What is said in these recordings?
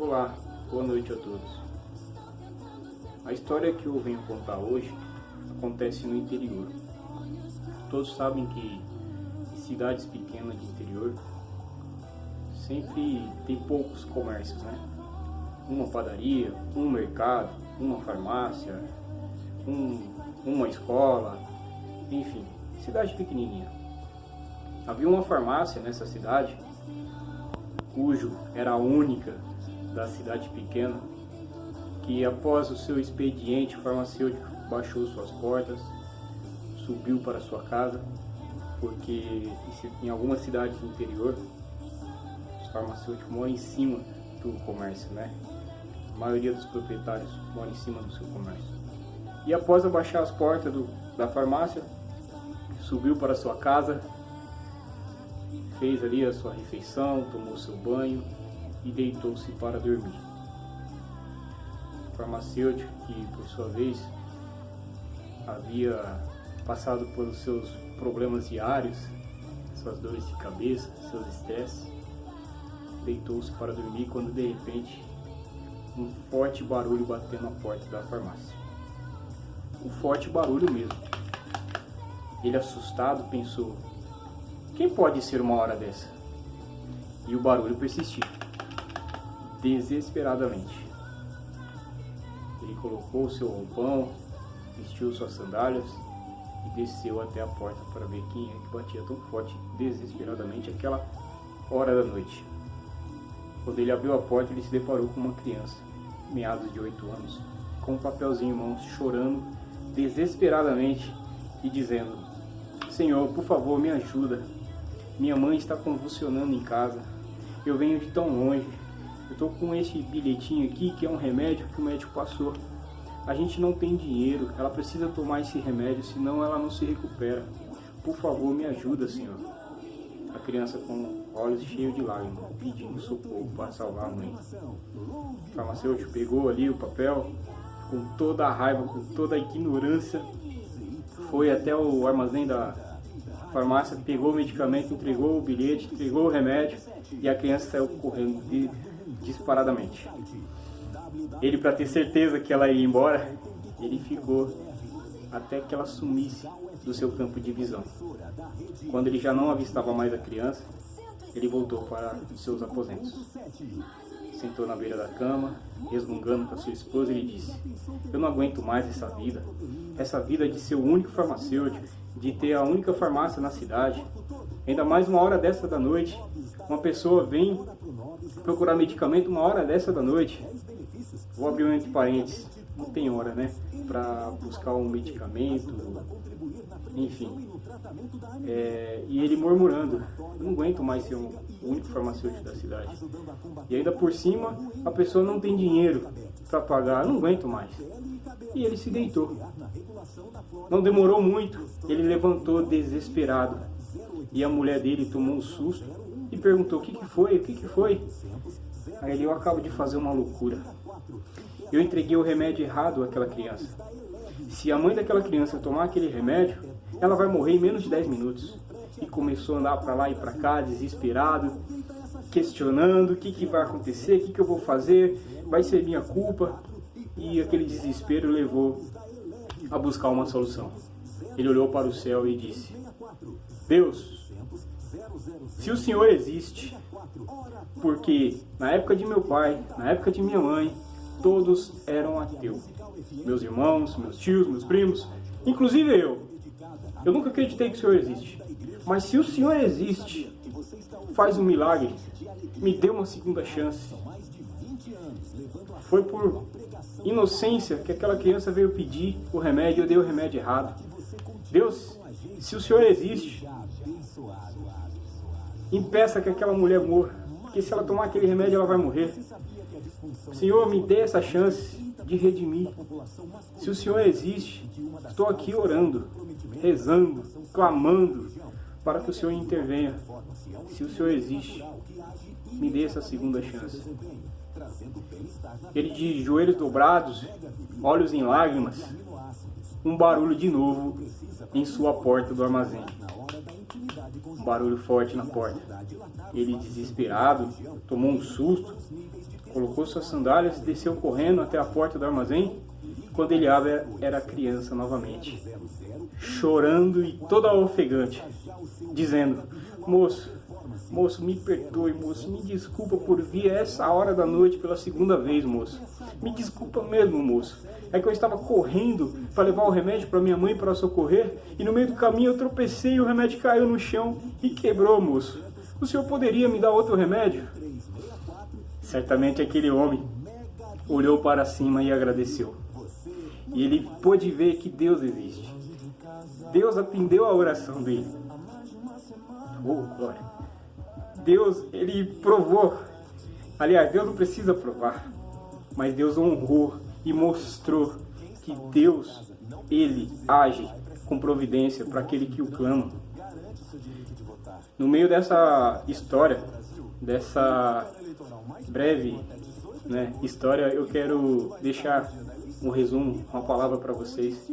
Olá, boa noite a todos. A história que eu venho contar hoje acontece no interior. Todos sabem que em cidades pequenas de interior sempre tem poucos comércios, né? Uma padaria, um mercado, uma farmácia, uma escola, enfim, cidade pequenininha. Havia uma farmácia nessa cidade, cujo era a única da cidade pequena, que após o seu expediente farmacêutico baixou suas portas, subiu para sua casa, porque em algumas cidades do interior os farmacêuticos moram em cima do comércio, né? A maioria dos proprietários mora em cima do seu comércio. E após abaixar as portas da farmácia, subiu para sua casa, fez ali a sua refeição, tomou seu banho e deitou-se para dormir. O farmacêutico, que por sua vez havia passado pelos seus problemas diários, suas dores de cabeça, seus estresses, deitou-se para dormir quando de repente um forte barulho bateu na porta da farmácia. Um forte barulho mesmo. Ele, assustado, pensou: quem pode ser uma hora dessa? E o barulho persistiu, desesperadamente. Ele colocou seu roupão, vestiu suas sandálias e desceu até a porta para ver quem é que batia tão forte, desesperadamente, aquela hora da noite. Quando ele abriu a porta, ele se deparou com uma criança, meados de 8 anos, com um papelzinho em mãos, chorando desesperadamente e dizendo: Senhor, por favor, me ajuda. Minha mãe está convulsionando em casa. Eu venho de tão longe. Eu estou com esse bilhetinho aqui, que é um remédio que o médico passou. A gente não tem dinheiro. Ela precisa tomar esse remédio, senão ela não se recupera. Por favor, me ajuda, Senhor. A criança, com olhos cheios de lágrimas, pedindo socorro para salvar a mãe. O farmacêutico pegou ali o papel, com toda a raiva, com toda a ignorância, foi até o armazém da farmácia, pegou o medicamento, entregou o bilhete, entregou o remédio e a criança saiu correndo disparadamente. Ele, para ter certeza que ela ia embora, ele ficou até que ela sumisse do seu campo de visão. Quando ele já não avistava mais a criança, ele voltou para os seus aposentos. Sentou na beira da cama, resmungando com a sua esposa, e ele disse: eu não aguento mais essa vida de ser o único farmacêutico, de ter a única farmácia na cidade. Ainda mais uma hora dessa da noite, uma pessoa vem procurar medicamento uma hora dessa da noite. Vou abrir um entre parênteses, não tem hora, né, para buscar um medicamento, enfim. E ele murmurando: eu não aguento mais ser o único farmacêutico da cidade. E ainda por cima, a pessoa não tem dinheiro para pagar, eu não aguento mais. E ele se deitou. Não demorou muito, ele levantou desesperado. E a mulher dele tomou um susto e perguntou: o que foi? O que foi? Aí ele: eu acabo de fazer uma loucura. Eu entreguei o remédio errado àquela criança. Se a mãe daquela criança tomar aquele remédio, ela vai morrer em menos de 10 minutos. E começou a andar para lá e para cá, desesperado, questionando: o que vai acontecer, o que eu vou fazer, vai ser minha culpa. E aquele desespero levou a buscar uma solução. Ele olhou para o céu e disse: Deus, se o Senhor existe, porque na época de meu pai, na época de minha mãe, todos eram ateus. Meus irmãos, meus tios, meus primos, inclusive eu. Eu nunca acreditei que o Senhor existe. Mas se o Senhor existe, faz um milagre, me dê uma segunda chance. Foi por inocência que aquela criança veio pedir o remédio, eu dei o remédio errado. Deus, se o Senhor existe, impeça que aquela mulher morra, porque se ela tomar aquele remédio ela vai morrer. Senhor, me dê essa chance de redimir. Se o Senhor existe, estou aqui orando, rezando, clamando para que o Senhor intervenha. Se o Senhor existe, me dê essa segunda chance. Ele, de joelhos dobrados, olhos em lágrimas, um barulho de novo em sua porta do armazém. Um barulho forte na porta. Ele, desesperado, tomou um susto, colocou suas sandálias e desceu correndo até a porta do armazém. Quando ele abre, era criança novamente, chorando e toda ofegante, dizendo: moço, me perdoe, moço, me desculpa por vir a essa hora da noite pela segunda vez, moço. Me desculpa mesmo, moço. É que eu estava correndo para levar o remédio para minha mãe para socorrer e no meio do caminho eu tropecei e o remédio caiu no chão e quebrou, moço. O senhor poderia me dar outro remédio? Certamente aquele homem olhou para cima e agradeceu. E ele pôde ver que Deus existe. Deus atendeu a oração dele. Oh, glória. Deus, ele provou. Aliás, Deus não precisa provar. Mas Deus honrou e mostrou que Deus, ele age com providência para aquele que o clama. No meio dessa história, dessa breve história, eu quero deixar um resumo, uma palavra para vocês.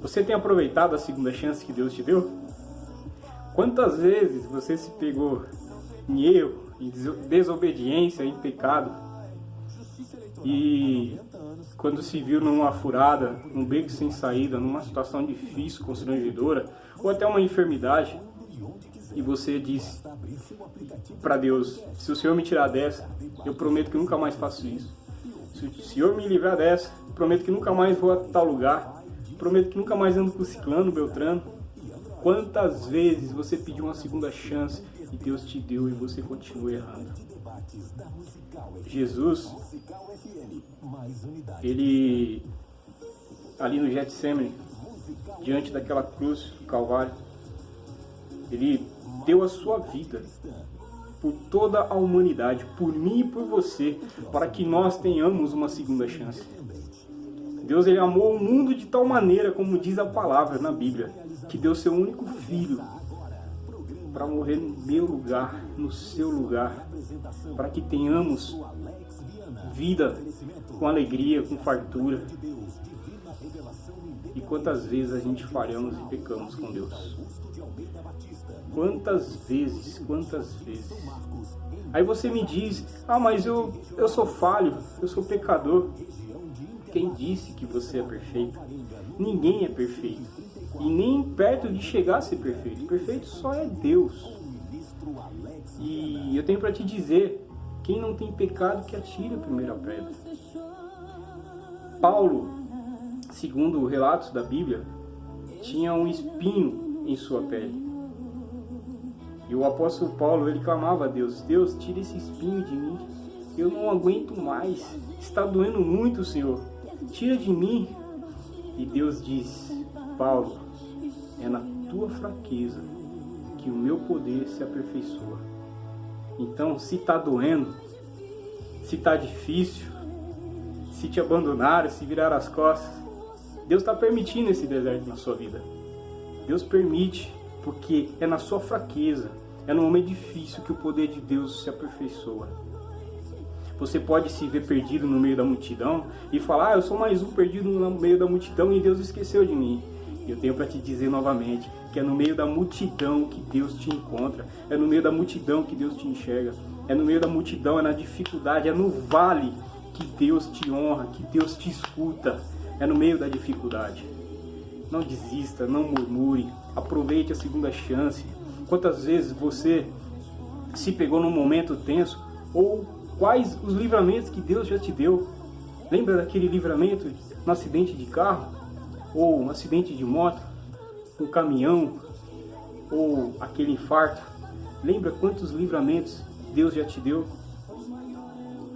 Você tem aproveitado a segunda chance que Deus te deu? Quantas vezes você se pegou em erro, em desobediência, em pecado, e quando se viu numa furada, num beco sem saída, numa situação difícil, constrangedora, ou até uma enfermidade, e você disse para Deus: se o Senhor me tirar dessa, eu prometo que nunca mais faço isso. Se o Senhor me livrar dessa, eu prometo que nunca mais vou a tal lugar. Prometo que nunca mais ando com ciclano, beltrano. Quantas vezes você pediu uma segunda chance e Deus te deu e você continua errando? Jesus, ele, ali no Getsemane, diante daquela cruz do Calvário, ele deu a sua vida por toda a humanidade, por mim e por você, para que nós tenhamos uma segunda chance. Deus, ele amou o mundo de tal maneira, como diz a palavra na Bíblia, que deu seu único filho para morrer no meu lugar, no seu lugar, para que tenhamos vida com alegria, com fartura. E quantas vezes a gente falhamos e pecamos com Deus? Quantas vezes? Aí você me diz: ah, mas eu sou falho, eu sou pecador. Quem disse que você é perfeito? Ninguém é perfeito. E nem perto de chegar a ser perfeito. Perfeito só é Deus. E eu tenho para te dizer: quem não tem pecado, que atire a primeira pedra. Paulo, segundo relatos da Bíblia, tinha um espinho em sua pele. E o apóstolo Paulo, ele clamava a Deus: Deus, tira esse espinho de mim. Eu não aguento mais. Está doendo muito, Senhor. Tira de mim. E Deus diz: Paulo, é na tua fraqueza que o meu poder se aperfeiçoa. Então, se está doendo, se está difícil, se te abandonaram, se viraram as costas, Deus está permitindo esse deserto na sua vida. Deus permite, porque é na sua fraqueza, é no momento difícil que o poder de Deus se aperfeiçoa. Você pode se ver perdido no meio da multidão e falar: eu sou mais um perdido no meio da multidão e Deus esqueceu de mim. Eu tenho para te dizer novamente que é no meio da multidão que Deus te encontra, é no meio da multidão que Deus te enxerga, é no meio da multidão, é na dificuldade, é no vale que Deus te honra, que Deus te escuta, é no meio da dificuldade. Não desista, não murmure, aproveite a segunda chance. Quantas vezes você se pegou num momento tenso, ou quais os livramentos que Deus já te deu? Lembra daquele livramento no acidente de carro? Ou um acidente de moto, um caminhão, ou aquele infarto? Lembra quantos livramentos Deus já te deu?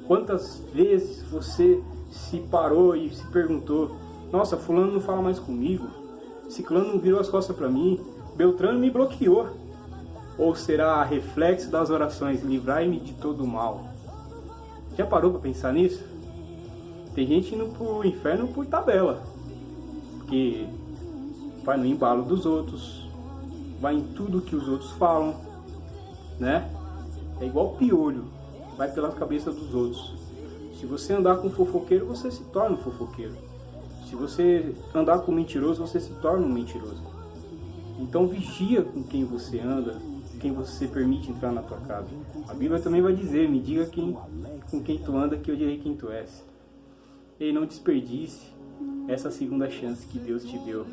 Quantas vezes você se parou e se perguntou: nossa, fulano não fala mais comigo, ciclano não virou as costas para mim, Beltrano me bloqueou? Ou será reflexo das orações: livrai-me de todo o mal? Já parou para pensar nisso? Tem gente indo pro inferno por tabela, porque vai no embalo dos outros, vai em tudo que os outros falam, né? É igual piolho, vai pela cabeça dos outros. Se você andar com fofoqueiro, você se torna um fofoqueiro. Se você andar com mentiroso, você se torna um mentiroso. Então vigia com quem você anda, quem você permite entrar na tua casa. A Bíblia também vai dizer, me diga com quem tu anda, que eu direi quem tu és. E não desperdice essa segunda chance que Deus te deu.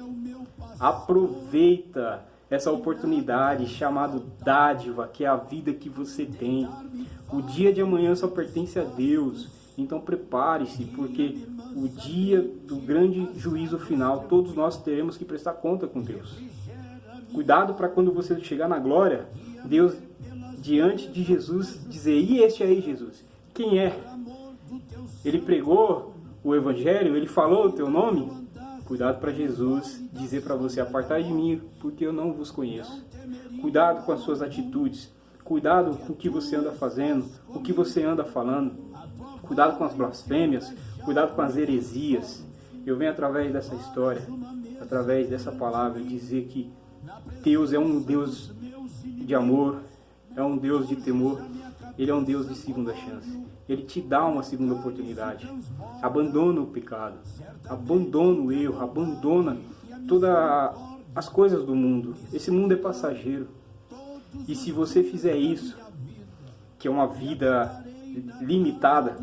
Aproveita essa oportunidade chamada dádiva, que é a vida que você tem. O dia de amanhã só pertence a Deus. Então prepare-se, porque o dia do grande juízo final, todos nós teremos que prestar conta com Deus. Cuidado para quando você chegar na glória, Deus, diante de Jesus, dizer, e este aí, Jesus? Quem é? Ele pregou o Evangelho? Ele falou o teu nome? Cuidado para Jesus dizer para você, apartai de mim, porque eu não vos conheço. Cuidado com as suas atitudes. Cuidado com o que você anda fazendo, o que você anda falando. Cuidado com as blasfêmias. Cuidado com as heresias. Eu venho através dessa história, através dessa palavra, dizer que Deus é um Deus de amor, é um Deus de temor. Ele é um Deus de segunda chance. Ele te dá uma segunda oportunidade. Abandona o pecado, abandona o erro, abandona todas as coisas do mundo. Esse mundo é passageiro. E se você fizer isso, que é uma vida limitada,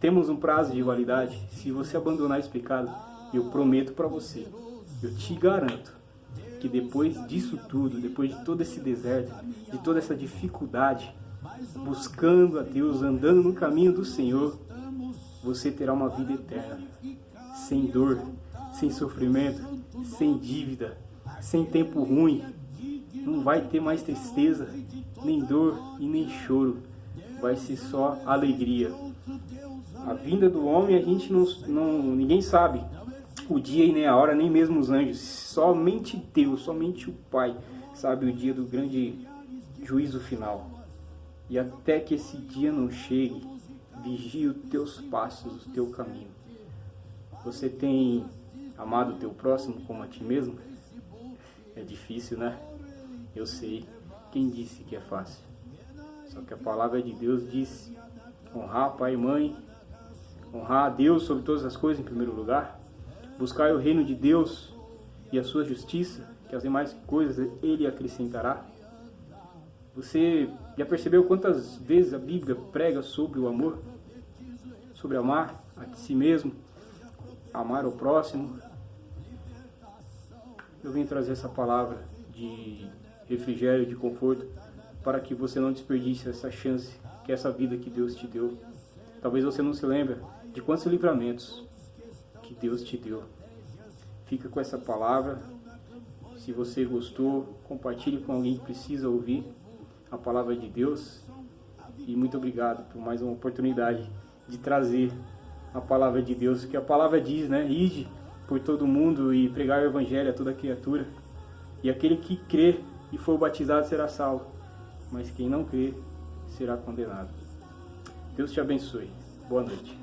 temos um prazo de validade. Se você abandonar esse pecado, eu prometo para você, eu te garanto, que depois disso tudo, depois de todo esse deserto, de toda essa dificuldade, buscando a Deus, andando no caminho do Senhor, você terá uma vida eterna, sem dor, sem sofrimento, sem dívida, sem tempo ruim. Não vai ter mais tristeza, nem dor e nem choro. Vai ser só alegria. A vinda do homem a gente ninguém sabe o dia e nem a hora, nem mesmo os anjos. Somente Deus, somente o Pai sabe o dia do grande juízo final. E até que esse dia não chegue, vigie os teus passos, o teu caminho. Você tem amado o teu próximo como a ti mesmo? É difícil, né? Eu sei. Quem disse que é fácil? Só que a palavra de Deus diz: honrar pai e mãe, honrar a Deus sobre todas as coisas em primeiro lugar, buscar o reino de Deus e a sua justiça, que as demais coisas Ele acrescentará. Você já percebeu quantas vezes a Bíblia prega sobre o amor? Sobre amar a si mesmo, amar o próximo. Eu vim trazer essa palavra de refrigério, de conforto, para que você não desperdice essa chance, que é essa vida que Deus te deu. Talvez você não se lembre de quantos livramentos que Deus te deu. Fica com essa palavra. Se você gostou, compartilhe com alguém que precisa ouvir a palavra de Deus. E muito obrigado por mais uma oportunidade de trazer a palavra de Deus, que a palavra diz, né? Ide por todo mundo e pregar o evangelho a toda criatura. E aquele que crê e for batizado será salvo, mas quem não crê será condenado. Deus te abençoe. Boa noite.